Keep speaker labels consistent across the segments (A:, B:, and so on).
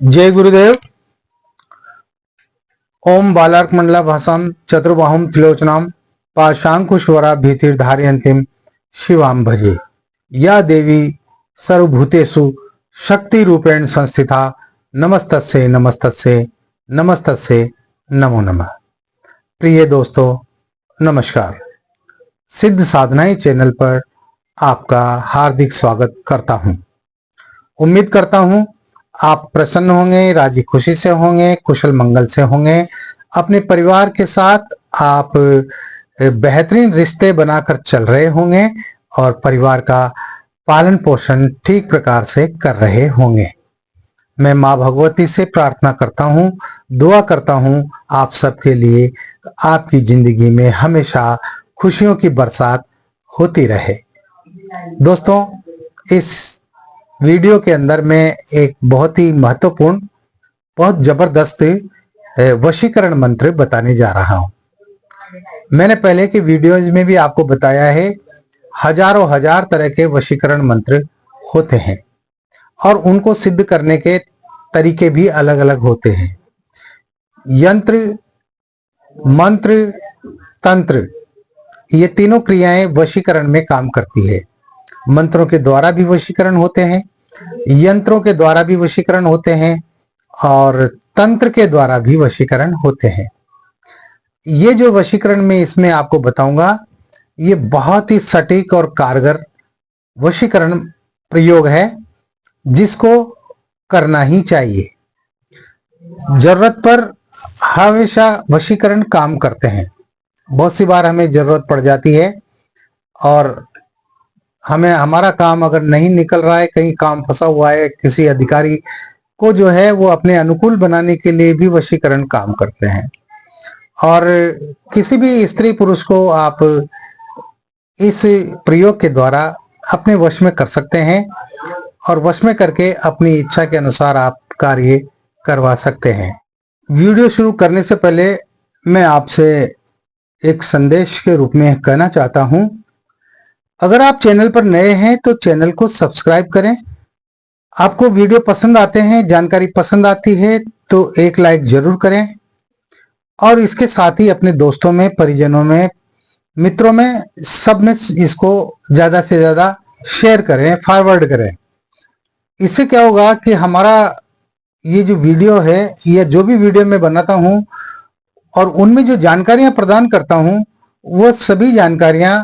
A: जय गुरुदेव। ओम बालार्क मंडला भाषाम चतुर्बाहुम त्रिलोचनाम पाशांकुशवरा भीतिर्धारयन्तीम शिवाम भजे। या देवी सर्वभूतेषु शक्ति रूपेण संस्थिता नमस्तस्ये नमस्तस्ये नमस्तस्ये नमो नमः। प्रिय दोस्तों नमस्कार। सिद्ध साधनाएं चैनल पर आपका हार्दिक स्वागत करता हूं। उम्मीद करता हूं आप प्रसन्न होंगे, राजी खुशी से होंगे, कुशल मंगल से होंगे। अपने परिवार के साथ आप बेहतरीन रिश्ते बनाकर चल रहे होंगे और परिवार का पालन पोषण ठीक प्रकार से कर रहे होंगे। मैं माँ भगवती से प्रार्थना करता हूँ, दुआ करता हूँ आप सबके लिए आपकी जिंदगी में हमेशा खुशियों की बरसात होती रहे। दोस्तों, इस वीडियो के अंदर मैं एक बहुत ही महत्वपूर्ण, बहुत जबरदस्त वशीकरण मंत्र बताने जा रहा हूं। मैंने पहले के वीडियोज में भी आपको बताया है, हजारों हजार तरह के वशीकरण मंत्र होते हैं और उनको सिद्ध करने के तरीके भी अलग अलग होते हैं। यंत्र, मंत्र, तंत्र, ये तीनों क्रियाएं वशीकरण में काम करती है। मंत्रों के द्वारा भी वशीकरण होते हैं, यंत्रों के द्वारा भी वशीकरण होते हैं और तंत्र के द्वारा भी वशीकरण होते हैं। ये जो वशीकरण मैं इसमें आपको बताऊंगा, ये बहुत ही सटीक और कारगर वशीकरण प्रयोग है जिसको करना ही चाहिए। जरूरत पर हमेशा वशीकरण काम करते हैं। बहुत सी बार हमें जरूरत पड़ जाती है और हमें हमारा काम अगर नहीं निकल रहा है, कहीं काम फंसा हुआ है, किसी अधिकारी को जो है वो अपने अनुकूल बनाने के लिए भी वशीकरण काम करते हैं। और किसी भी स्त्री पुरुष को आप इस प्रयोग के द्वारा अपने वश में कर सकते हैं और वश में करके अपनी इच्छा के अनुसार आप कार्य करवा सकते हैं। वीडियो शुरू करने से पहले मैं आपसे एक संदेश के रूप में कहना चाहता हूं, अगर आप चैनल पर नए हैं तो चैनल को सब्सक्राइब करें। आपको वीडियो पसंद आते हैं, जानकारी पसंद आती है तो एक लाइक जरूर करें और इसके साथ ही अपने दोस्तों में, परिजनों में, मित्रों में, सब में इसको ज्यादा से ज्यादा शेयर करें, फॉरवर्ड करें। इससे क्या होगा कि हमारा ये जो वीडियो है या जो भी वीडियो मैं बनाता हूं और उनमें जो जानकारियां प्रदान करता हूं, वो सभी जानकारियां,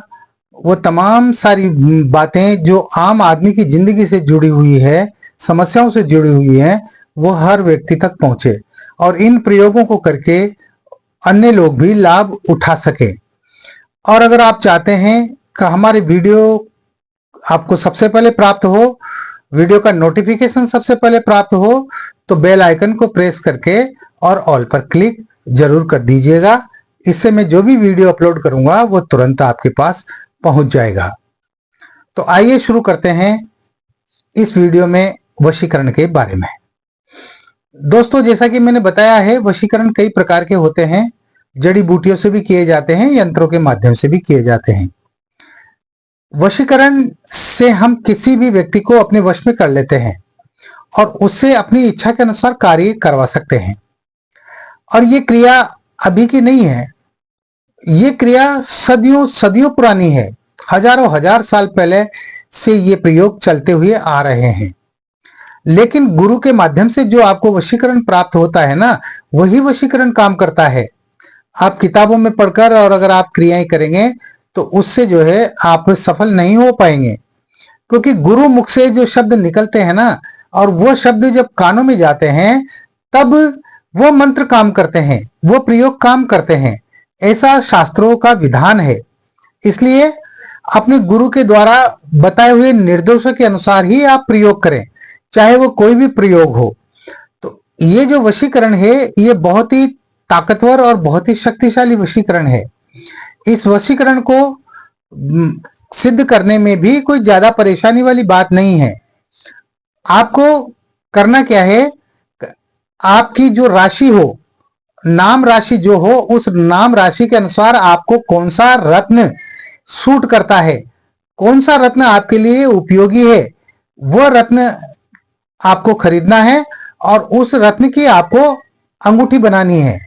A: वो तमाम सारी बातें जो आम आदमी की जिंदगी से जुड़ी हुई है, समस्याओं से जुड़ी हुई है, वो हर व्यक्ति तक पहुंचे और इन प्रयोगों को करके अन्य लोग भी लाभ उठा सके। और अगर आप चाहते हैं कि हमारे वीडियो आपको सबसे पहले प्राप्त हो, वीडियो का नोटिफिकेशन सबसे पहले प्राप्त हो, तो बेल आइकन को प्रेस करके और ऑल पर क्लिक जरूर कर दीजिएगा। इससे मैं जो भी वीडियो अपलोड करूंगा वो तुरंत आपके पास पहुंच जाएगा। तो आइए शुरू करते हैं इस वीडियो में वशीकरण के बारे में। दोस्तों, जैसा कि मैंने बताया है, वशीकरण कई प्रकार के होते हैं। जड़ी बूटियों से भी किए जाते हैं, यंत्रों के माध्यम से भी किए जाते हैं। वशीकरण से हम किसी भी व्यक्ति को अपने वश में कर लेते हैं और उससे अपनी इच्छा के अनुसार कार्य करवा सकते हैं। और ये क्रिया अभी की नहीं है, ये क्रिया सदियों सदियों पुरानी है। हजारों हजार साल पहले से ये प्रयोग चलते हुए आ रहे हैं। लेकिन गुरु के माध्यम से जो आपको वशीकरण प्राप्त होता है ना, वही वशीकरण काम करता है। आप किताबों में पढ़कर और अगर आप क्रियाएं करेंगे तो उससे जो है आप सफल नहीं हो पाएंगे, क्योंकि गुरु मुख से जो शब्द निकलते हैं ना, और वो शब्द जब कानों में जाते हैं तब वो मंत्र काम करते हैं, वो प्रयोग काम करते हैं। ऐसा शास्त्रों का विधान है। इसलिए अपने गुरु के द्वारा बताए हुए निर्देशों के अनुसार ही आप प्रयोग करें, चाहे वो कोई भी प्रयोग हो। तो ये जो वशीकरण है, ये बहुत ही ताकतवर और बहुत ही शक्तिशाली वशीकरण है। इस वशीकरण को सिद्ध करने में भी कोई ज्यादा परेशानी वाली बात नहीं है। आपको करना क्या है, आपकी जो राशि हो, नाम राशि जो हो, उस नाम राशि के अनुसार आपको कौन सा रत्न सूट करता है, कौन सा रत्न आपके लिए उपयोगी है, वह रत्न आपको खरीदना है और उस रत्न की आपको अंगूठी बनानी है।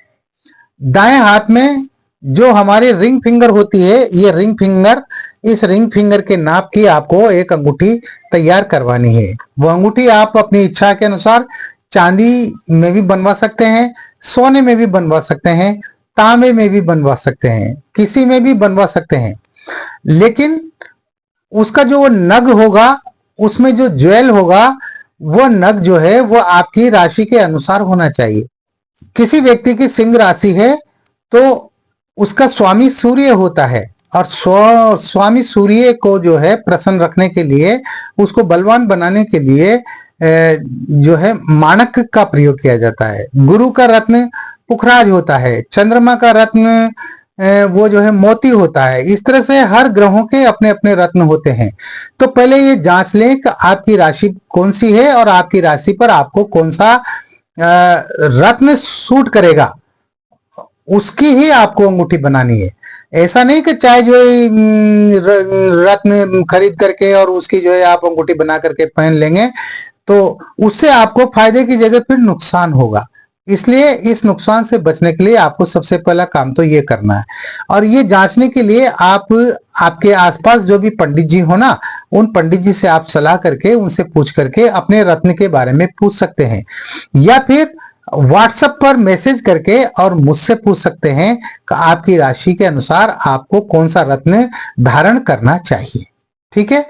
A: दाएं हाथ में जो हमारी रिंग फिंगर होती है, ये रिंग फिंगर, इस रिंग फिंगर के नाप की आपको एक अंगूठी तैयार करवानी है। वो अंगूठी आप अपनी इच्छा के अनुसार चांदी में भी बनवा सकते हैं, सोने में भी बनवा सकते हैं, तांबे में भी बनवा सकते हैं, किसी में भी बनवा सकते हैं। लेकिन उसका जो नग होगा, उसमें जो ज्वेल होगा, वो नग जो है वो आपकी राशि के अनुसार होना चाहिए। किसी व्यक्ति की सिंह राशि है तो उसका स्वामी सूर्य होता है, और स्वामी सूर्य को जो है प्रसन्न रखने के लिए, उसको बलवान बनाने के लिए जो है माणक का प्रयोग किया जाता है। गुरु का रत्न पुखराज होता है, चंद्रमा का रत्न वो जो है मोती होता है। इस तरह से हर ग्रहों के अपने अपने रत्न होते हैं। तो पहले ये जांच लें कि आपकी राशि कौन सी है और आपकी राशि पर आपको कौन सा रत्न सूट करेगा, उसकी ही आपको अंगूठी बनानी है। ऐसा नहीं कि चाहे जो रत्न खरीद करके और उसकी जो है आप अंगूठी बना करके पहन लेंगे, तो उससे आपको फायदे की जगह फिर नुकसान होगा। इसलिए इस नुकसान से बचने के लिए आपको सबसे पहला काम तो ये करना है। और ये जांचने के लिए आप आपके आसपास जो भी पंडित जी हो ना, उन पंडित जी से आप सलाह करके, उनसे पूछ करके अपने रत्न के बारे में पूछ सकते हैं, या फिर व्हाट्सएप पर मैसेज करके और मुझसे पूछ सकते हैं कि आपकी राशि के अनुसार आपको कौन सा रत्न धारण करना चाहिए। ठीक है,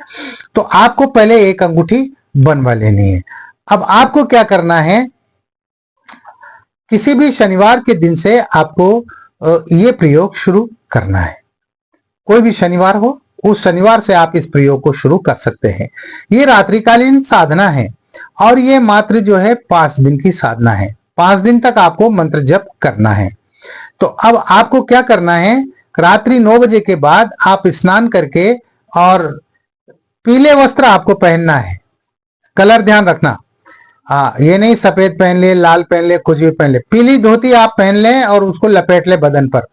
A: तो आपको पहले एक अंगूठी बनवा लेनी है। अब आपको क्या करना है, किसी भी शनिवार के दिन से आपको ये प्रयोग शुरू करना है। कोई भी शनिवार हो, उस शनिवार से आप इस प्रयोग को शुरू कर सकते हैं। ये रात्रिकालीन साधना है और ये मात्र जो है 5 दिन की साधना है। 5 दिन तक आपको मंत्र जप करना है। तो अब आपको क्या करना है, रात्रि 9 बजे के बाद आप स्नान करके, और पीले वस्त्र आपको पहनना है। कलर ध्यान रखना, हाँ, ये नहीं सफेद पहन ले, लाल पहन ले, कुछ भी पहन ले। पीली धोती आप पहन लें और उसको लपेट ले बदन पर।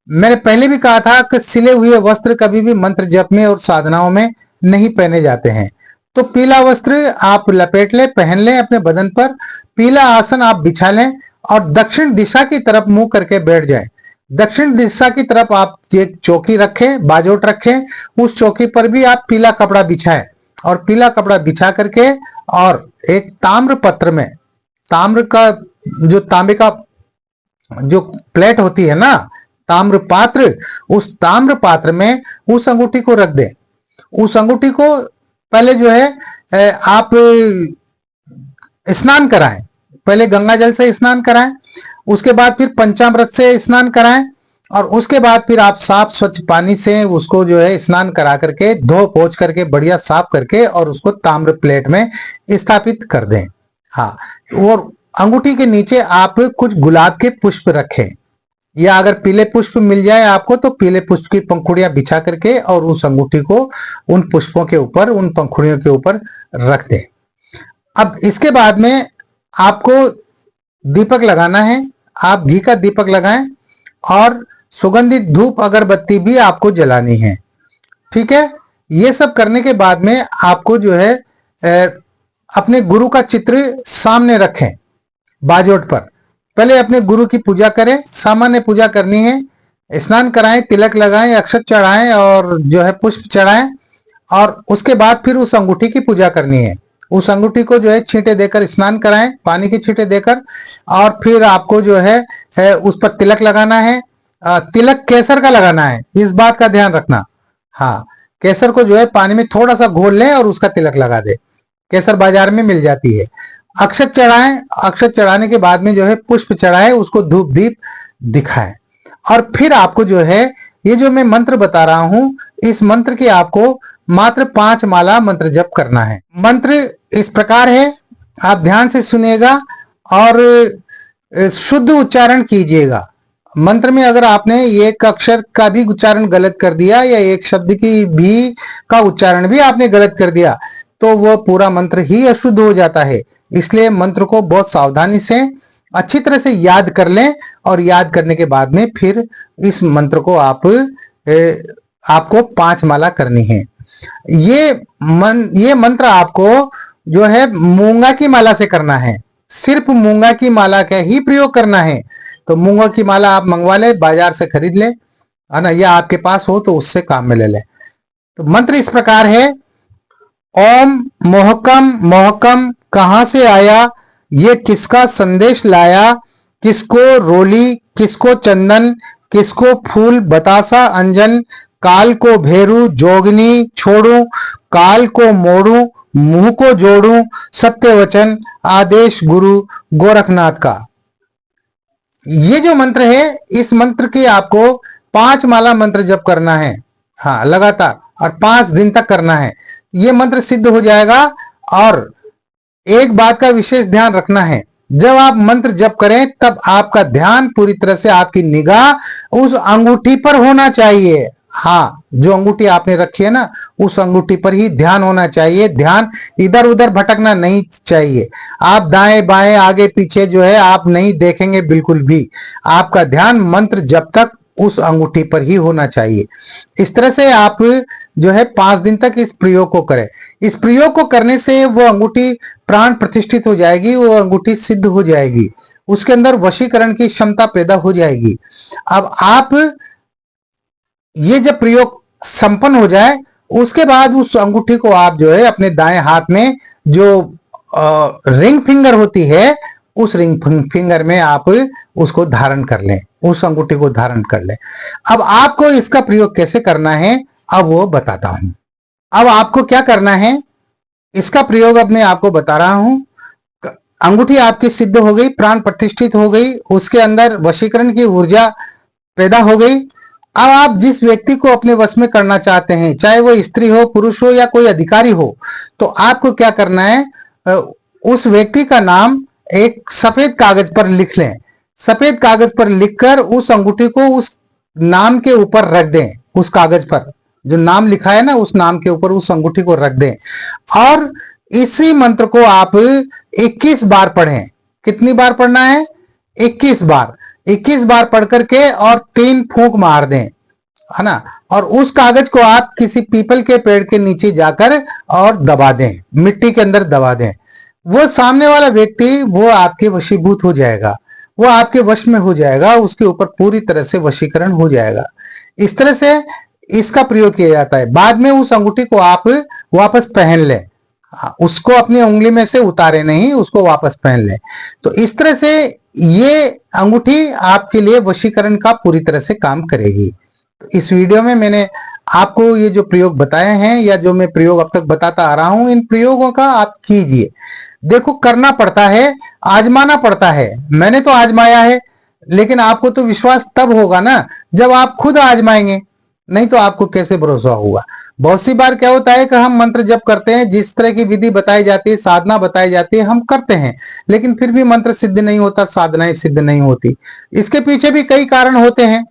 A: मैंने पहले भी कहा था कि सिले हुए वस्त्र कभी भी मंत्र जप में और साधनाओं में नहीं पहने जाते हैं। तो पीला वस्त्र आप लपेट लें, पहन लें अपने बदन पर। पीला आसन आप बिछा लें और दक्षिण दिशा की तरफ मुंह करके बैठ जाएं। दक्षिण दिशा की तरफ आप एक चौकी रखें, बाजोट रखें, उस चौकी पर भी आप पीला कपड़ा बिछाएं, और पीला कपड़ा बिछा करके और एक ताम्र पत्र में, ताम्र का जो तांबे का जो प्लेट होती है ना, ताम्र पात्र, उस ताम्र पात्र में उस अंगूठी को रख दें। उस अंगूठी को पहले जो है आप स्नान कराएं, पहले गंगा जल से स्नान कराएं, उसके बाद फिर पंचामृत से स्नान कराएं, और उसके बाद फिर आप साफ स्वच्छ पानी से उसको जो है स्नान करा करके, धो पोंछ करके, बढ़िया साफ करके, और उसको ताम्र प्लेट में स्थापित कर दें। हाँ, और अंगूठी के नीचे आप कुछ गुलाब के पुष्प रखें, या अगर पीले पुष्प मिल जाए आपको तो पीले पुष्प की पंखुड़ियां बिछा करके और उस अंगूठी को उन पुष्पों के ऊपर, उन पंखुड़ियों के ऊपर रख दें। अब इसके बाद में आपको दीपक लगाना है। आप घी का दीपक लगाएं और सुगंधित धूप अगरबत्ती भी आपको जलानी है। ठीक है, ये सब करने के बाद में आपको जो है अपने गुरु का चित्र सामने रखें बाजोट पर। पहले अपने गुरु की पूजा करें, सामान्य पूजा करनी है। स्नान कराएं, तिलक लगाएं, अक्षत चढ़ाएं और जो है पुष्प चढ़ाएं, और उसके बाद फिर उस अंगूठी की पूजा करनी है। उस अंगूठी को जो है छींटे देकर स्नान कराएं, पानी की छींटे देकर, और फिर आपको जो है उस पर तिलक लगाना है। तिलक केसर का लगाना है, इस बात का ध्यान रखना। हाँ, केसर को जो है पानी में थोड़ा सा घोल लें और उसका तिलक लगा दे। केसर बाजार में मिल जाती है। अक्षत चढ़ाएं, अक्षत चढ़ाने के बाद में जो है पुष्प चढ़ाएं, उसको धूप दीप दिखाएं, और फिर आपको जो है ये जो मैं मंत्र बता रहा हूं, इस मंत्र की आपको मात्र 5 माला मंत्र जप करना है। मंत्र इस प्रकार है, आप ध्यान से सुनिएगा और शुद्ध उच्चारण कीजिएगा। मंत्र में अगर आपने एक अक्षर का भी उच्चारण गलत कर दिया, या एक शब्द की भी का उच्चारण भी आपने गलत कर दिया, तो वो पूरा मंत्र ही अशुद्ध हो जाता है। इसलिए मंत्र को बहुत सावधानी से अच्छी तरह से याद कर लें, और याद करने के बाद में फिर इस मंत्र को आपको 5 माला करनी है। ये मंत्र आपको जो है मूंगा की माला से करना है। सिर्फ मूंगा की माला का ही प्रयोग करना है। तो मूंगा की माला आप मंगवा ले, बाजार से खरीद ले, है ना, या आपके पास हो तो उससे काम में ले ले। तो मंत्र इस प्रकार है, ओम मोहकम मोहकम कहां से आया, ये किसका संदेश लाया, किसको रोली किसको चंदन, किसको फूल बतासा अंजन, काल को भेरू जोगनी छोड़ू, काल को मोड़ू मुंह को जोड़ू, सत्य वचन आदेश गुरु गोरखनाथ का। ये जो मंत्र है, इस मंत्र की आपको 5 माला मंत्र जप करना है, हाँ लगातार, और 5 दिन तक करना है। ये मंत्र सिद्ध हो जाएगा। और एक बात का विशेष ध्यान रखना है, जब आप मंत्र जप करें तब आपका ध्यान पूरी तरह से, आपकी निगाह उस अंगूठी पर होना चाहिए। हाँ, जो अंगूठी आपने रखी है ना, उस अंगूठी पर ही ध्यान होना चाहिए। ध्यान इधर उधर भटकना नहीं चाहिए। आप दाएं बाएं आगे पीछे जो है आप नहीं देखेंगे बिल्कुल भी। आपका ध्यान मंत्र जब तक उस अंगूठी पर ही होना चाहिए। इस तरह से आप जो है 5 दिन तक इस प्रयोग को करें। इस प्रयोग को करने से वो अंगूठी प्राण प्रतिष्ठित हो जाएगी, वो अंगूठी सिद्ध हो जाएगी, उसके अंदर वशीकरण की क्षमता पैदा हो जाएगी। अब आप ये जब प्रयोग संपन्न हो जाए, उसके बाद उस अंगूठी को आप जो है अपने दाएं हाथ में जो रिंग फिंगर होती है, उस रिंग फिंगर में आप उसको धारण कर लें, उस अंगूठी को धारण कर लें। अब आपको इसका प्रयोग कैसे करना है, अब वो बताता हूं। अब आपको क्या करना है, इसका प्रयोग अब मैं आपको बता रहा हूं। अंगूठी आपकी सिद्ध हो गई, प्राण प्रतिष्ठित हो गई, उसके अंदर वशीकरण की ऊर्जा पैदा हो गई। अब आप जिस व्यक्ति को अपने वश में करना चाहते हैं, चाहे वो स्त्री हो पुरुष हो या कोई अधिकारी हो, तो आपको क्या करना है, उस व्यक्ति का नाम एक सफेद कागज पर लिख लें। सफेद कागज पर लिखकर उस अंगूठी को उस नाम के ऊपर रख दें। उस कागज पर जो नाम लिखा है ना, उस नाम के ऊपर उस अंगूठी को रख दें। और इसी मंत्र को आप 21 बार पढ़ें। कितनी बार पढ़ना है, 21 बार। 21 बार पढ़ करके और 3 फूंक मार दें, है ना। और उस कागज को आप किसी पीपल के पेड़ के नीचे जाकर और दबा दें, मिट्टी के अंदर दबा दें। वो सामने वाला व्यक्ति वो आपके वशीभूत हो जाएगा, वो आपके वश में हो जाएगा, उसके ऊपर पूरी तरह से वशीकरण हो जाएगा। इस तरह से इसका प्रयोग किया जाता है। बाद में उस अंगूठी को आप वापस पहन लें, उसको अपनी उंगली में से उतारे नहीं, उसको वापस पहन लें। तो इस तरह से ये अंगूठी आपके लिए वशीकरण का पूरी तरह से काम करेगी। तो इस वीडियो में मैंने आपको ये जो प्रयोग बताए हैं, या जो मैं प्रयोग अब तक बताता आ रहा हूं, इन प्रयोगों का आप कीजिए। देखो, करना पड़ता है, आजमाना पड़ता है। मैंने तो आजमाया है, लेकिन आपको तो विश्वास तब होगा ना जब आप खुद आजमाएंगे, नहीं तो आपको कैसे भरोसा होगा। बहुत सी बार क्या होता है कि हम मंत्र जप करते हैं, जिस तरह की विधि बताई जाती है, साधना बताई जाती है, हम करते हैं, लेकिन फिर भी मंत्र सिद्ध नहीं होता, साधनाएं सिद्ध नहीं होती। इसके पीछे भी कई कारण होते हैं।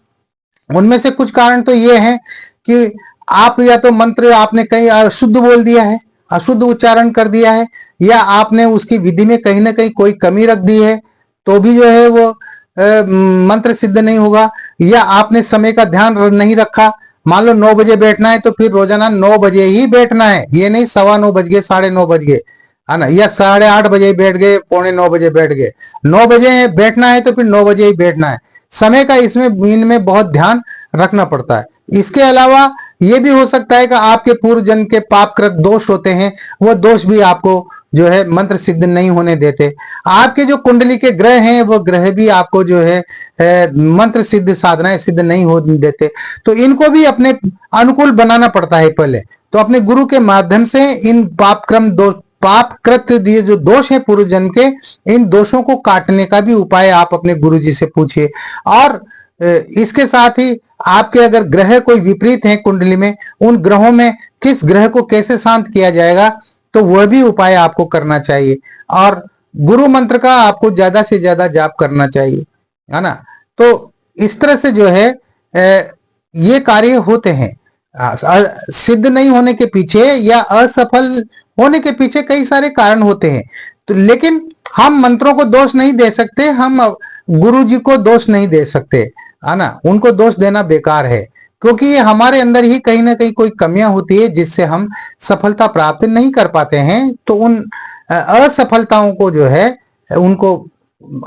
A: उनमें से कुछ कारण तो ये हैं कि आप या तो मंत्र आपने कहीं अशुद्ध बोल दिया है, अशुद्ध उच्चारण कर दिया है, या आपने उसकी विधि में कहीं ना कहीं कोई कमी रख दी है, तो भी जो है वो मंत्र सिद्ध नहीं होगा। या आपने समय का ध्यान नहीं रखा, मान लो 9 बजे बैठना है तो फिर रोजाना 9 बजे ही बैठना है, ये नहीं 9:15 बज गए, 9:30 बज गए, है ना, या 8:30 बजे बैठ गए, 8:45 बजे बैठ गए। 9 बजे बैठना है तो फिर 9 बजे ही बैठना है। समय का इसमें इनमें बहुत ध्यान रखना पड़ता है। इसके अलावा ये भी हो सकता है कि आपके पूर्व जन्म के पापकृत दोष होते हैं, वो दोष भी आपको जो है मंत्र सिद्ध नहीं होने देते। आपके जो कुंडली के ग्रह हैं, वो ग्रह भी आपको जो है मंत्र सिद्ध साधनाएं सिद्ध नहीं होने देते। तो इनको भी अपने अनुकूल बनाना पड़ता है पहले। तो अपने गुरु के माध्यम से इन पापकृत ये जो दोष है पूर्व जन्म के, इन दोषों को काटने का भी उपाय आप अपने गुरु जी से पूछिए। और इसके साथ ही आपके अगर ग्रह कोई विपरीत है कुंडली में, उन ग्रहों में किस ग्रह को कैसे शांत किया जाएगा, तो वह भी उपाय आपको करना चाहिए। और गुरु मंत्र का आपको ज्यादा से ज्यादा जाप करना चाहिए, है ना। तो इस तरह से जो है ये कार्य होते हैं। सिद्ध नहीं होने के पीछे या असफल होने के पीछे कई सारे कारण होते हैं। तो लेकिन हम मंत्रों को दोष नहीं दे सकते, हम गुरु जी को दोष नहीं दे सकते, है ना। उनको दोष देना बेकार है, क्योंकि ये हमारे अंदर ही कहीं ना कहीं कोई कमियां होती है जिससे हम सफलता प्राप्त नहीं कर पाते हैं। तो उन असफलताओं को जो है उनको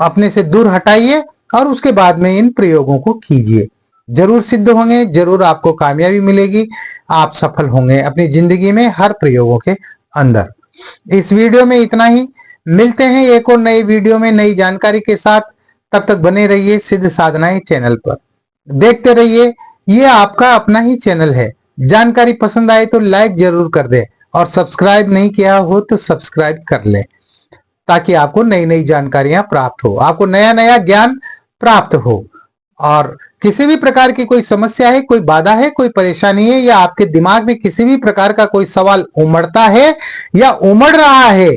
A: अपने से दूर हटाइए और उसके बाद में इन प्रयोगों को कीजिए। जरूर सिद्ध होंगे, जरूर आपको कामयाबी मिलेगी, आप सफल होंगे अपनी जिंदगी में हर प्रयोगों के अंदर। इस वीडियो में इतना ही। मिलते हैं एक और नई वीडियो में नई जानकारी के साथ। तब तक बने रहिए सिद्ध साधनाएं चैनल पर, देखते रहिए। ये आपका अपना ही चैनल है। जानकारी पसंद आए तो लाइक जरूर कर दे और सब्सक्राइब नहीं किया हो तो सब्सक्राइब कर ले, ताकि आपको नई नई जानकारियां प्राप्त हो, आपको नया नया ज्ञान प्राप्त हो। और किसी भी प्रकार की कोई समस्या है, कोई बाधा है, कोई परेशानी है, या आपके दिमाग में किसी भी प्रकार का कोई सवाल उमड़ता है या उमड़ रहा है,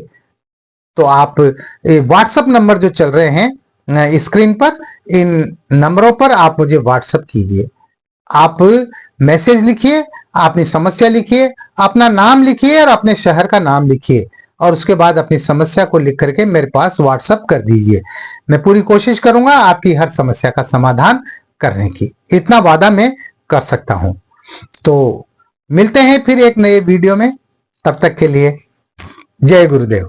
A: तो आप व्हाट्सएप नंबर जो चल रहे हैं स्क्रीन पर, इन नंबरों पर आप मुझे व्हाट्सएप कीजिए। आप मैसेज लिखिए, अपनी समस्या लिखिए, अपना नाम लिखिए और अपने शहर का नाम लिखिए, और उसके बाद अपनी समस्या को लिख करके मेरे पास व्हाट्सएप कर दीजिए। मैं पूरी कोशिश करूंगा आपकी हर समस्या का समाधान करने की, इतना वादा मैं कर सकता हूं। तो मिलते हैं फिर एक नए वीडियो में, तब तक के लिए जय गुरुदेव।